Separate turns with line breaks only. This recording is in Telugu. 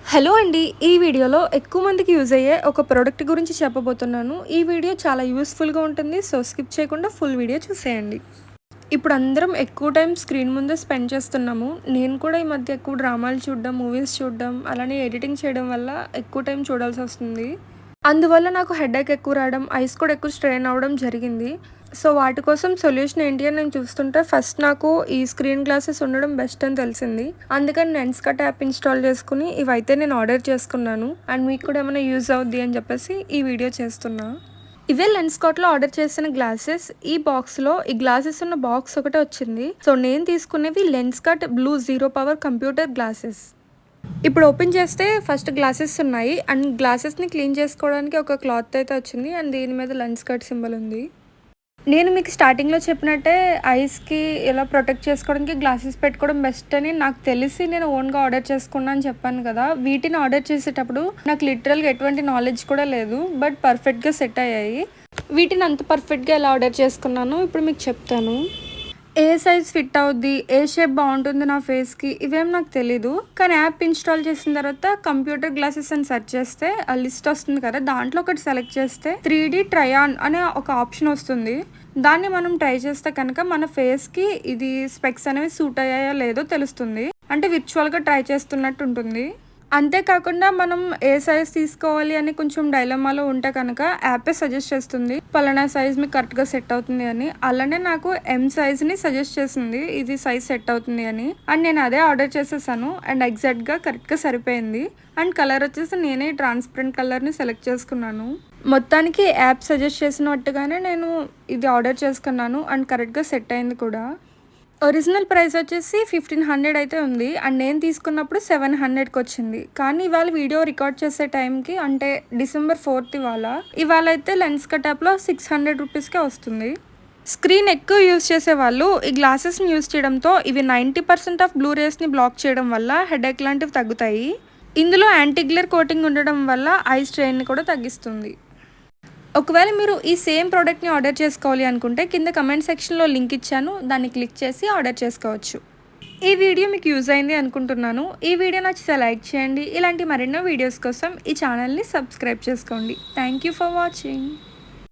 హలో అండి. ఈ వీడియోలో ఎక్కువ మందికి యూజ్ అయ్యే ఒక ప్రోడక్ట్ గురించి చెప్పబోతున్నాను. ఈ వీడియో చాలా యూస్‌ఫుల్‌గా ఉంటుంది. సో, స్కిప్ చేయకుండా ఫుల్ వీడియో చూసేయండి. ఇప్పుడు అందరం ఎక్కువ టైం స్క్రీన్ ముందే స్పెండ్ చేస్తున్నాము. నేను కూడా ఈ మధ్య ఎక్కువ డ్రామాలు చూడడం, మూవీస్ చూడడం, అలానే ఎడిటింగ్ చేయడం వల్ల ఎక్కువ టైం చూడాల్సొస్తుంది. అందువల్ల నాకు హెడేక్ ఎక్కువ రావడం, ఐస్ కూడా ఎక్కువ స్ట్రెయిన్ అవ్వడం జరిగింది. సో, వాటి కోసం సొల్యూషన్ ఏంటి అని నేను చూస్తుంటే ఫస్ట్ నాకు ఈ స్క్రీన్ గ్లాసెస్ ఉండడం బెస్ట్ అని తెలిసింది. అందుకని లెన్స్‌కట్ యాప్ ఇన్‌స్టాల్ చేసుకొని ఇవైతే నేను ఆర్డర్ చేసుకున్నాను. అండ్ మీకు కూడా ఏమైనా యూజ్ అవుద్ది అని చెప్పేసి ఈ వీడియో చేస్తున్నా. ఇవే లెన్స్‌కార్ట్‌లో ఆర్డర్ చేసిన గ్లాసెస్. ఈ బాక్స్‌లో ఈ గ్లాసెస్ ఉన్న బాక్స్ ఒకటే వచ్చింది. సో, నేను తీసుకునేవి Lenskart blue zero power computer glasses. ఇప్పుడు ఓపెన్ చేస్తే ఫస్ట్ గ్లాసెస్ ఉన్నాయి. అండ్ గ్లాసెస్‌ని క్లీన్ చేసుకోవడానికి ఒక క్లాత్ అయితే వచ్చింది. అండ్ దీని మీద లెన్స్‌కట్ సింబల్ ఉంది. నేను మీకు స్టార్టింగ్‌లో చెప్పినట్టే ఐస్‌కి ఇలా ప్రొటెక్ట్ చేసుకోవడానికి గ్లాసెస్ పెట్టుకోవడం బెస్ట్ అని నాకు తెలిసి నేను ఓన్‌గా ఆర్డర్ చేసుకున్నా అని చెప్పాను కదా! వీటిని ఆర్డర్ చేసేటప్పుడు నాకు లిటరల్‌గా ఎటువంటి నాలెడ్జ్ కూడా లేదు. బట్ పర్ఫెక్ట్‌గా సెట్ అయ్యాయి. వీటిని అంత పర్ఫెక్ట్‌గా ఎలా ఆర్డర్ చేసుకున్నానో ఇప్పుడు మీకు చెప్తాను. ఏ సైజ్ ఫిట్ అవుద్ది, ఏ షేప్ బాగుంటుంది నా ఫేస్‌కి ఇవేం నాకు తెలీదు. కానీ యాప్ ఇన్‌స్టాల్ చేసిన తర్వాత కంప్యూటర్ గ్లాసెస్ అని సెర్చ్ చేస్తే ఆ లిస్ట్ వస్తుంది కదా! దాంట్లో ఒకటి సెలెక్ట్ చేస్తే 3D ట్రై ఆన్ అనే ఒక ఆప్షన్ వస్తుంది. దాన్ని మనం ట్రై చేస్తే కనుక మన ఫేస్‌కి ఇది స్పెక్స్ అనేవి సూట్ అయ్యాయో లేదో తెలుస్తుంది. అంటే విర్చువల్‌గా ట్రై చేస్తున్నట్టు ఉంటుంది. అంతేకాకుండా మనం ఏ సైజ్ తీసుకోవాలి అని కొంచెం డైలమాలో ఉంటే కనుక యాపే సజెస్ట్ చేస్తుంది. పలానా సైజ్ మీకు కరెక్ట్‌గా సెట్ అవుతుంది అని. అలానే నాకు ఎం సైజ్‌ని సజెస్ట్ చేసింది. ఇది సైజ్ సెట్ అవుతుంది అని. అండ్ నేను అదే ఆర్డర్ చేసేసాను. అండ్ ఎగ్జాక్ట్‌గా కరెక్ట్‌గా సరిపోయింది. అండ్ కలర్ వచ్చేసి నేనే ట్రాన్స్పరెంట్ కలర్‌ని సెలెక్ట్ చేసుకున్నాను. మొత్తానికి యాప్ సజెస్ట్ చేసినట్టుగానే నేను ఇది ఆర్డర్ చేసుకున్నాను. అండ్ కరెక్ట్‌గా సెట్ అయింది కూడా. ఒరిజినల్ ప్రైస్ వచ్చేసి 1500 అయితే ఉంది. అండ్ నేను తీసుకున్నప్పుడు 700కి వచ్చింది. కానీ ఇవాళ వీడియో రికార్డ్ చేసే టైంకి అంటే డిసెంబర్ 4th ఇవాళ అయితే లెన్స్‌కట్ యాప్‌లో 600 రూపీస్‌కే వస్తుంది. స్క్రీన్ ఎక్కువ యూజ్ చేసేవాళ్ళు ఈ గ్లాసెస్‌ని యూజ్ చేయడంతో ఇవి 90% ఆఫ్ బ్లూ రేస్‌ని బ్లాక్ చేయడం వల్ల హెడేక్ లాంటివి తగ్గుతాయి. ఇందులో యాంటీ గ్లేర్ కోటింగ్ ఉండడం వల్ల ఐ స్ట్రెయిన్‌ని కూడా తగ్గిస్తుంది. ఒకవేళ మీరు ఈ సేమ్ ప్రోడక్ట్‌ని ఆర్డర్ చేసుకోవాలి అనుకుంటే కింద కమెంట్ సెక్షన్‌లో లింక్ ఇచ్చాను. దాన్ని క్లిక్ చేసి ఆర్డర్ చేసుకోవచ్చు. ఈ వీడియో మీకు యూజ్ అయింది అనుకుంటున్నాను. ఈ వీడియో నచ్చితే లైక్ చేయండి. ఇలాంటి మరెన్నో వీడియోస్ కోసం ఈ ఛానల్‌ని సబ్స్క్రైబ్ చేసుకోండి. Thank you for watching.